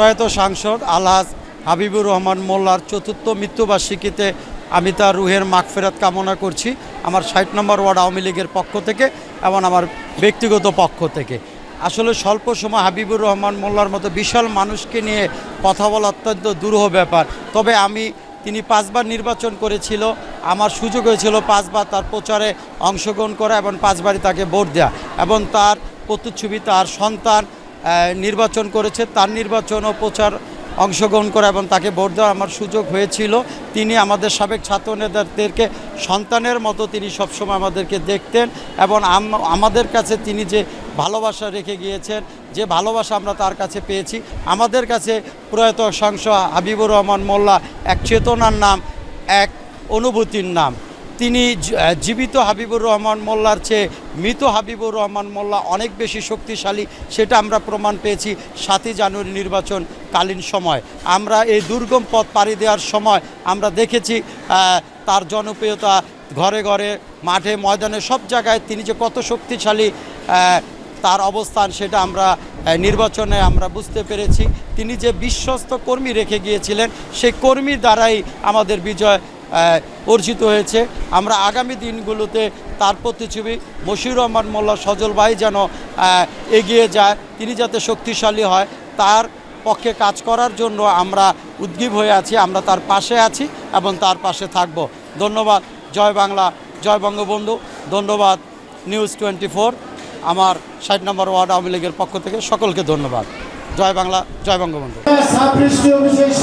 প্রয়াত সাংসদ আলহাজ হাবিবুর রহমান মোল্লার চতুর্থ মৃত্যুবার্ষিকীতে আমি তার রুহের মাগফিরাত কামনা করছি আমার ৬০ নম্বর ওয়ার্ড আওয়ামী লীগের পক্ষ থেকে এবং আমার ব্যক্তিগত পক্ষ থেকে। আসলে স্বল্প সময় হাবিবুর রহমান মোল্লার মতো বিশাল মানুষকে নিয়ে কথা বলা অত্যন্ত দুরূহ ব্যাপার। তবে তিনি 5 বার নির্বাচন করেছিল, আমার সুযোগ হয়েছিল 5 বার তার প্রচারে অংশগ্রহণ করা এবং 5 বারই তাকে ভোট দেওয়া, এবং তার প্রতিচ্ছবি তার সন্তান নির্বাচন করেছে, তার নির্বাচন ও প্রচার অংশগ্রহণ করা এবং তাকে ভোট দেওয়ার আমার সুযোগ হয়েছিল। তিনি আমাদের সাবেক ছাত্র নেতাদেরকে সন্তানের মতো তিনি সবসময় আমাদেরকে দেখতেন এবং আমাদের কাছে তিনি যে ভালোবাসা রেখে গিয়েছেন, যে ভালোবাসা আমরা তার কাছে পেয়েছি, আমাদের কাছে প্রয়াত সাংসদ হাবিবুর রহমান মোল্লা এক চেতনার নাম, এক অনুভূতির নাম। তিনি জীবিত হাবিবুর রহমান মোল্লার চেয়ে মৃত হাবিবুর রহমান মোল্লা অনেক বেশি শক্তিশালী, সেটা আমরা প্রমাণ পেয়েছি 7ই জানুয়ারি নির্বাচনকালীন সময়। আমরা এই দুর্গম পথ পাড়ি দেওয়ার সময় আমরা দেখেছি তার জনপ্রিয়তা ঘরে ঘরে, মাঠে ময়দানে, সব জায়গায় তিনি যে কত শক্তিশালী তার অবস্থান, সেটা আমরা নির্বাচনে আমরা বুঝতে পেরেছি। তিনি যে বিশ্বস্ত কর্মী রেখে গিয়েছিলেন, সেই কর্মীর দ্বারাই আমাদের বিজয় অর্জিত হয়েছে। আমরা আগামী দিনগুলোতে তার প্রতিচ্ছবি মশিউর রহমান মোল্লা সজল ভাই যেন এগিয়ে যায়, তিনি যাতে শক্তিশালী হয়, তার পক্ষে কাজ করার জন্য আমরা উদ্গ্রীব হয়ে আছি। আমরা তার পাশে আছি এবং তার পাশে থাকব। ধন্যবাদ। জয় বাংলা, জয় বঙ্গবন্ধু। ধন্যবাদ নিউজ 24, আমার 60 নম্বর ওয়ার্ড আওয়ামী লীগের পক্ষ থেকে সকলকে ধন্যবাদ। জয় বাংলা, জয় বঙ্গবন্ধু।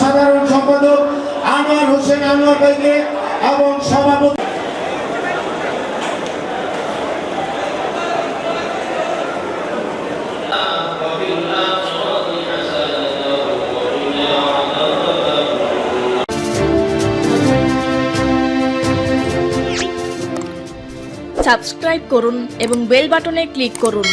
সাধারণ সম্পাদক আনোয়ার হোসেন আনোয়ার ভাইকে এবং সভাপতি সাবস্ক্রাইব করুন এবং বেল বাটনে ক্লিক করুন।